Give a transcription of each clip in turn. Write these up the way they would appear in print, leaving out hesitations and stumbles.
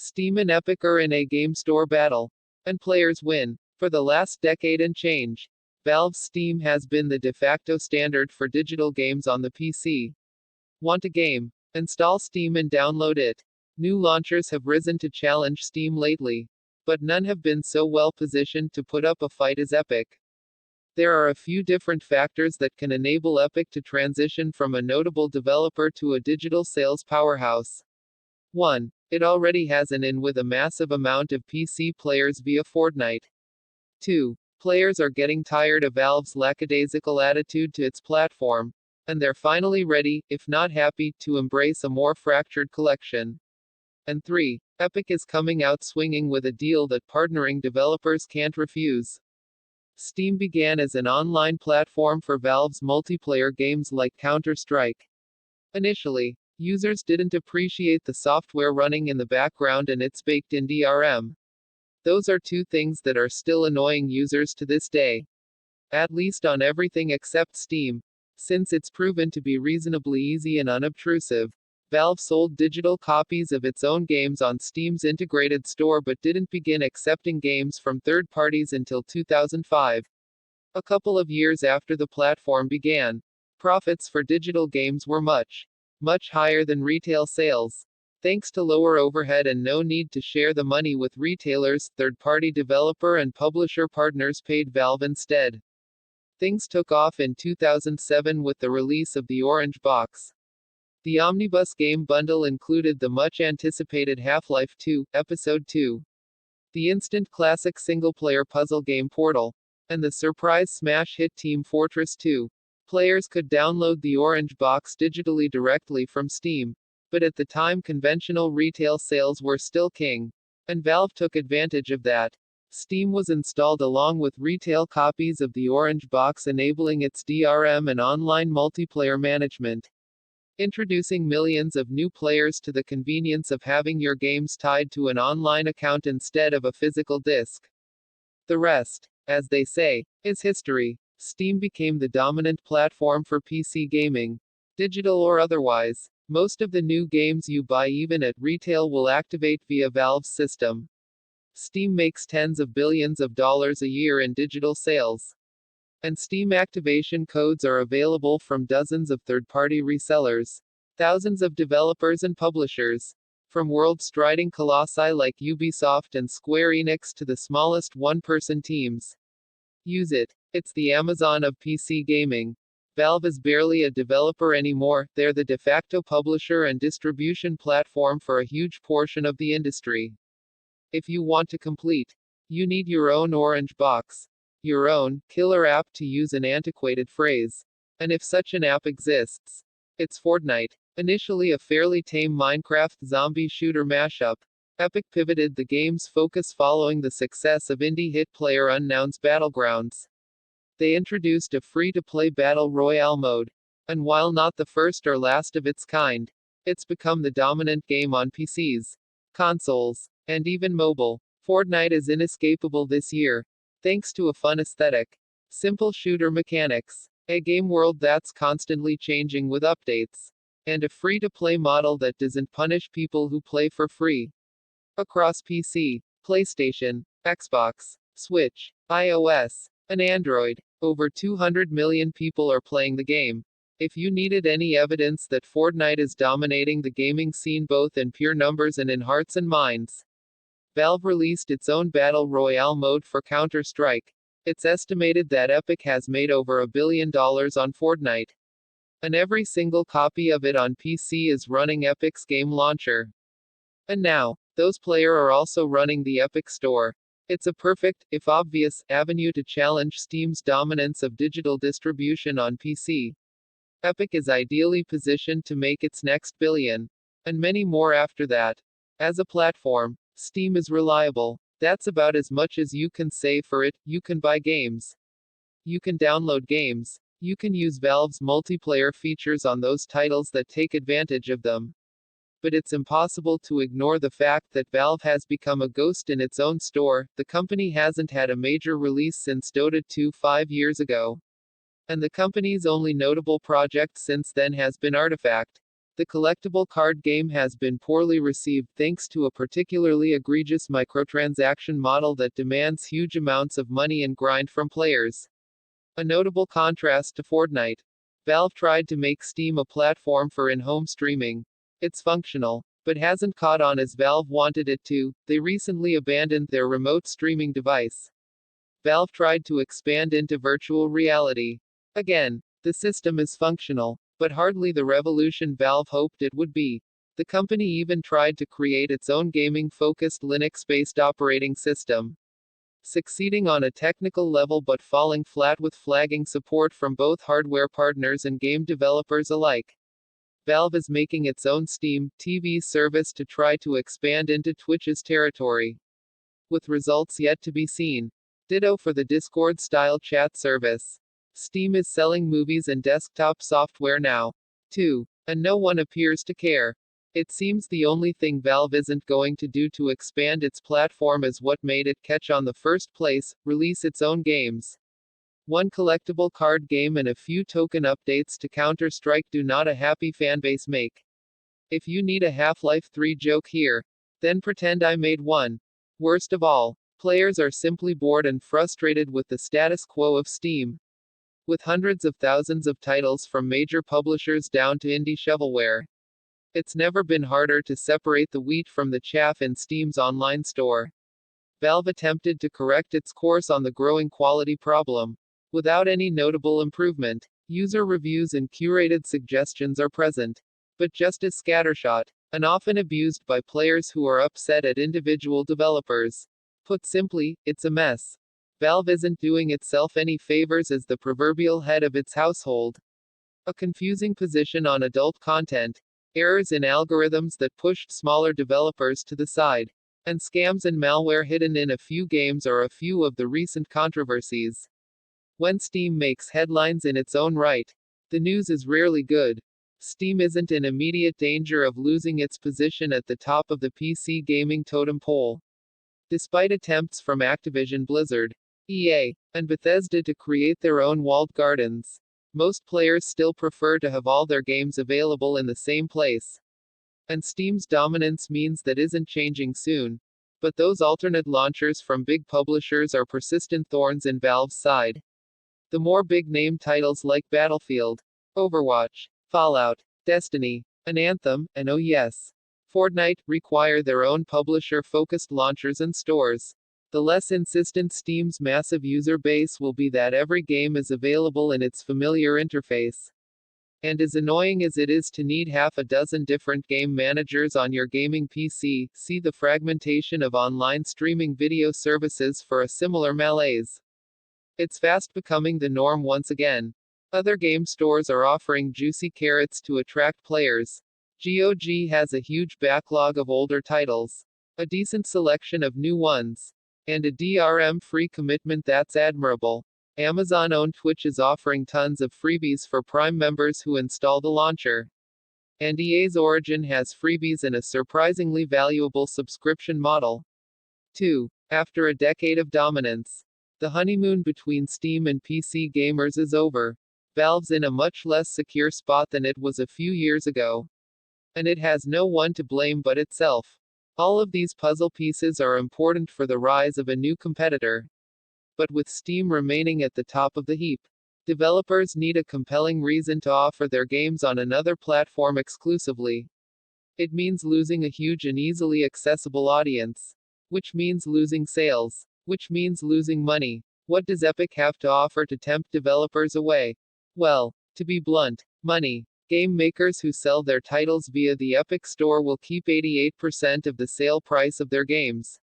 Steam and Epic are in a game store battle, and players win. For the last decade and change, Valve's Steam has been the de facto standard for digital games on the PC. Want a game? Install Steam and download it. New launchers have risen to challenge Steam lately, but none have been so well positioned to put up a fight as Epic. There are a few different factors that can enable Epic to transition from a notable developer to a digital sales powerhouse. 1. It already has an in with a massive amount of PC players via Fortnite. 2. Players are getting tired of Valve's lackadaisical attitude to its platform, and they're finally ready, if not happy, to embrace a more fractured collection. And 3. Epic is coming out swinging with a deal that partnering developers can't refuse. Steam began as an online platform for Valve's multiplayer games like Counter-Strike. Initially, users didn't appreciate the software running in the background and its baked-in DRM. Those are two things that are still annoying users to this day. At least on everything except Steam. Since it's proven to be reasonably easy and unobtrusive, Valve sold digital copies of its own games on Steam's integrated store but didn't begin accepting games from third parties until 2005. A couple of years after the platform began, profits for digital games were much higher than retail sales. Thanks to lower overhead and no need to share the money with retailers, third-party developer and publisher partners paid Valve instead. Things took off in 2007 with the release of the Orange Box. The Omnibus game bundle included the much-anticipated Half-Life 2, Episode 2, the instant classic single-player puzzle game Portal, and the surprise smash hit Team Fortress 2. Players could download the Orange Box digitally directly from Steam, but at the time conventional retail sales were still king, and Valve took advantage of that. Steam was installed along with retail copies of the Orange Box, enabling its DRM and online multiplayer management, introducing millions of new players to the convenience of having your games tied to an online account instead of a physical disc. The rest, as they say, is history. Steam became the dominant platform for PC gaming, digital or otherwise. Most of the new games you buy even at retail will activate via Valve's system. Steam makes tens of billions of dollars a year in digital sales. And Steam activation codes are available from dozens of third-party resellers, thousands of developers and publishers, from world-striding colossi like Ubisoft and Square Enix to the smallest one-person teams. Use it. It's the Amazon of PC gaming. Valve is barely a developer anymore, they're the de facto publisher and distribution platform for a huge portion of the industry. If you want to complete, you need your own Orange Box. Your own killer app, to use an antiquated phrase. And if such an app exists, it's Fortnite. Initially a fairly tame Minecraft zombie shooter mashup, Epic pivoted the game's focus following the success of indie hit PlayerUnknown's Battlegrounds. They introduced a free-to-play battle royale mode, and while not the first or last of its kind, it's become the dominant game on PCs, consoles, and even mobile. Fortnite is inescapable this year, thanks to a fun aesthetic, simple shooter mechanics, a game world that's constantly changing with updates, and a free-to-play model that doesn't punish people who play for free. Across PC, PlayStation, Xbox, Switch, iOS, and Android, over 200 million people are playing the game. If you needed any evidence that Fortnite is dominating the gaming scene both in pure numbers and in hearts and minds, Valve released its own Battle Royale mode for Counter-Strike. It's estimated that Epic has made over $1 billion on Fortnite. And every single copy of it on PC is running Epic's game launcher. And now, those players are also running the Epic Store. It's a perfect, if obvious, avenue to challenge Steam's dominance of digital distribution on PC. Epic is ideally positioned to make its next billion, and many more after that. As a platform, Steam is reliable. That's about as much as you can say for it. You can buy games. You can download games. You can use Valve's multiplayer features on those titles that take advantage of them. But it's impossible to ignore the fact that Valve has become a ghost in its own store. The company hasn't had a major release since Dota 2 5 years ago. And the company's only notable project since then has been Artifact. The collectible card game has been poorly received thanks to a particularly egregious microtransaction model that demands huge amounts of money and grind from players. A notable contrast to Fortnite. Valve tried to make Steam a platform for in-home streaming. It's functional, but hasn't caught on as Valve wanted it to. They recently abandoned their remote streaming device. Valve tried to expand into virtual reality. Again, the system is functional, but hardly the revolution Valve hoped it would be. The company even tried to create its own gaming-focused Linux-based operating system, succeeding on a technical level but falling flat with flagging support from both hardware partners and game developers alike. Valve is making its own Steam TV service to try to expand into Twitch's territory, with results yet to be seen. Ditto for the Discord-style chat service. Steam is selling movies and desktop software now, too, and no one appears to care. It seems the only thing Valve isn't going to do to expand its platform is what made it catch on the first place: release its own games. One collectible card game and a few token updates to Counter-Strike do not a happy fanbase make. If you need a Half-Life 3 joke here, then pretend I made one. Worst of all, players are simply bored and frustrated with the status quo of Steam. With hundreds of thousands of titles from major publishers down to indie shovelware, it's never been harder to separate the wheat from the chaff in Steam's online store. Valve attempted to correct its course on the growing quality problem, without any notable improvement. User reviews and curated suggestions are present, but just as scattershot, and often abused by players who are upset at individual developers. Put simply, it's a mess. Valve isn't doing itself any favors as the proverbial head of its household. A confusing position on adult content, errors in algorithms that pushed smaller developers to the side, and scams and malware hidden in a few games are a few of the recent controversies. When Steam makes headlines in its own right, the news is rarely good. Steam isn't in immediate danger of losing its position at the top of the PC gaming totem pole, despite attempts from Activision Blizzard, EA, and Bethesda to create their own walled gardens. Most players still prefer to have all their games available in the same place. And Steam's dominance means that isn't changing soon. But those alternate launchers from big publishers are persistent thorns in Valve's side. The more big-name titles like Battlefield, Overwatch, Fallout, Destiny, and Anthem, and oh yes, Fortnite, require their own publisher-focused launchers and stores. The less insistent Steam's massive user base will be that every game is available in its familiar interface. And as annoying as it is to need half a dozen different game managers on your gaming PC, see the fragmentation of online streaming video services for a similar malaise. It's fast becoming the norm once again. Other game stores are offering juicy carrots to attract players. GOG has a huge backlog of older titles, a decent selection of new ones, and a DRM-free commitment that's admirable. Amazon-owned Twitch is offering tons of freebies for Prime members who install the launcher. And EA's Origin has freebies and a surprisingly valuable subscription model. 2. After a decade of dominance, the honeymoon between Steam and PC gamers is over. Valve's in a much less secure spot than it was a few years ago. And it has no one to blame but itself. All of these puzzle pieces are important for the rise of a new competitor. But with Steam remaining at the top of the heap, developers need a compelling reason to offer their games on another platform exclusively. It means losing a huge and easily accessible audience, which means losing sales, which means losing money. What does Epic have to offer to tempt developers away? Well, to be blunt, money. Game makers who sell their titles via the Epic Store will keep 88% of the sale price of their games,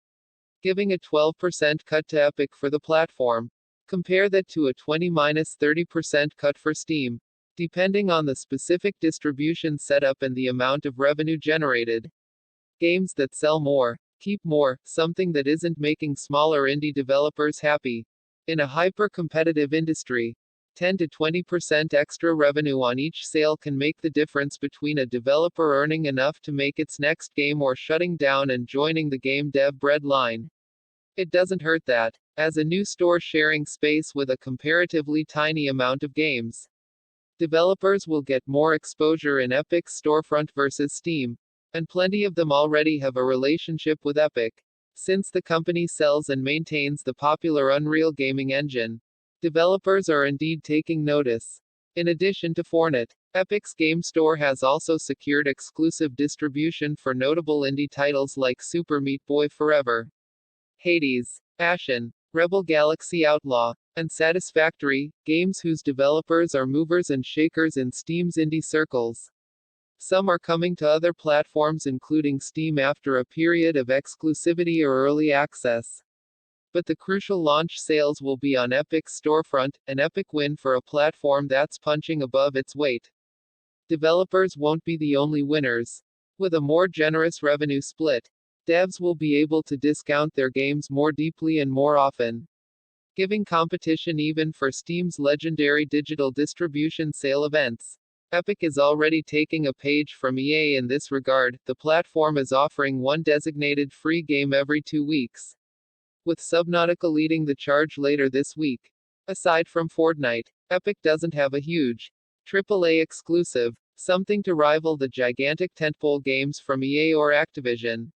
giving a 12% cut to Epic for the platform. Compare that to a 20–30% cut for Steam, depending on the specific distribution setup and the amount of revenue generated. Games that sell more, keep more, something that isn't making smaller indie developers happy. In a hyper-competitive industry, 10–20% extra revenue on each sale can make the difference between a developer earning enough to make its next game or shutting down and joining the game dev bread line. It doesn't hurt that, as a new store sharing space with a comparatively tiny amount of games, Developers will get more exposure in Epic's storefront versus Steam, and plenty of them already have a relationship with Epic, since the company sells and maintains the popular Unreal gaming engine. Developers are indeed taking notice. In addition to Fortnite, Epic's game store has also secured exclusive distribution for notable indie titles like Super Meat Boy Forever, Hades, Ashen, Rebel Galaxy Outlaw, and Satisfactory, games whose developers are movers and shakers in Steam's indie circles. Some are coming to other platforms including Steam after a period of exclusivity or early access. But the crucial launch sales will be on Epic's storefront, an epic win for a platform that's punching above its weight. Developers won't be the only winners. With a more generous revenue split, devs will be able to discount their games more deeply and more often, giving competition even for Steam's legendary digital distribution sale events. Epic is already taking a page from EA in this regard. The platform is offering one designated free game every 2 weeks, with Subnautica leading the charge later this week. Aside from Fortnite, Epic doesn't have a huge AAA exclusive, something to rival the gigantic tentpole games from EA or Activision.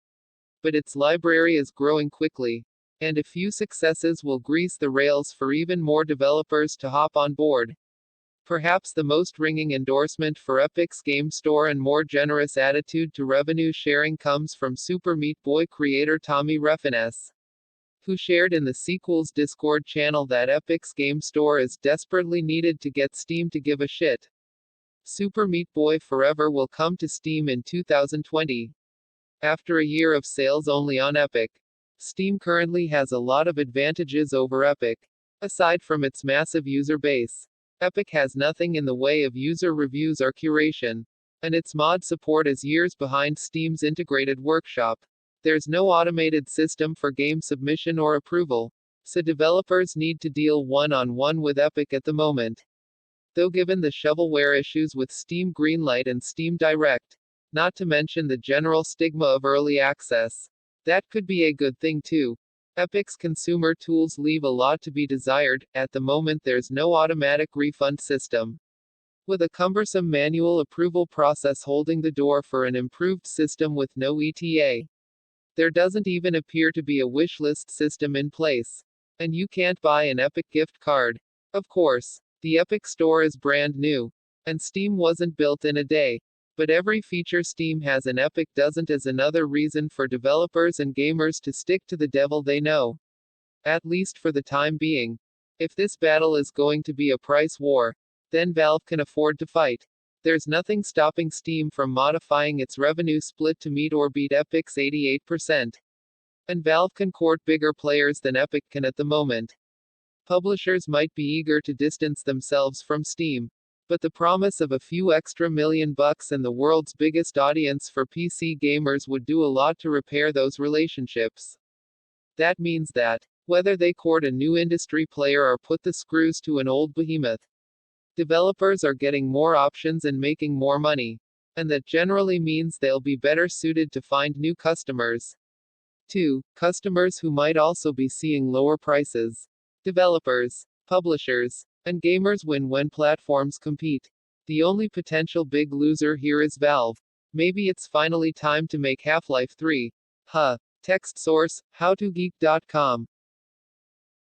But its library is growing quickly, and a few successes will grease the rails for even more developers to hop on board. Perhaps the most ringing endorsement for Epic's game store and more generous attitude to revenue sharing comes from Super Meat Boy creator Tommy Refines, who shared in the sequel's Discord channel that Epic's game store is desperately needed to get Steam to give a shit. Super Meat Boy Forever will come to Steam in 2020. After a year of sales only on Epic, Steam currently has a lot of advantages over Epic. Aside from its massive user base, Epic has nothing in the way of user reviews or curation, and its mod support is years behind Steam's integrated workshop. There's no automated system for game submission or approval, so developers need to deal one-on-one with Epic at the moment. Though given the shovelware issues with Steam Greenlight and Steam Direct, not to mention the general stigma of early access, that could be a good thing too. Epic's consumer tools leave a lot to be desired. At the moment there's no automatic refund system, with a cumbersome manual approval process holding the door for an improved system with no ETA. There doesn't even appear to be a wishlist system in place. And you can't buy an Epic gift card. Of course, the Epic Store is brand new, and Steam wasn't built in a day. But every feature Steam has in Epic doesn't, is another reason for developers and gamers to stick to the devil they know. At least for the time being. If this battle is going to be a price war, then Valve can afford to fight. There's nothing stopping Steam from modifying its revenue split to meet or beat Epic's 88%. And Valve can court bigger players than Epic can at the moment. Publishers might be eager to distance themselves from Steam, but the promise of a few extra $1 million and the world's biggest audience for PC gamers would do a lot to repair those relationships. That means that, whether they court a new industry player or put the screws to an old behemoth, developers are getting more options and making more money. And that generally means they'll be better suited to find new customers. 2. Customers who might also be seeing lower prices. Developers, publishers, and gamers win when platforms compete. The only potential big loser here is Valve. Maybe it's finally time to make Half-Life 3. Text source, howtogeek.com.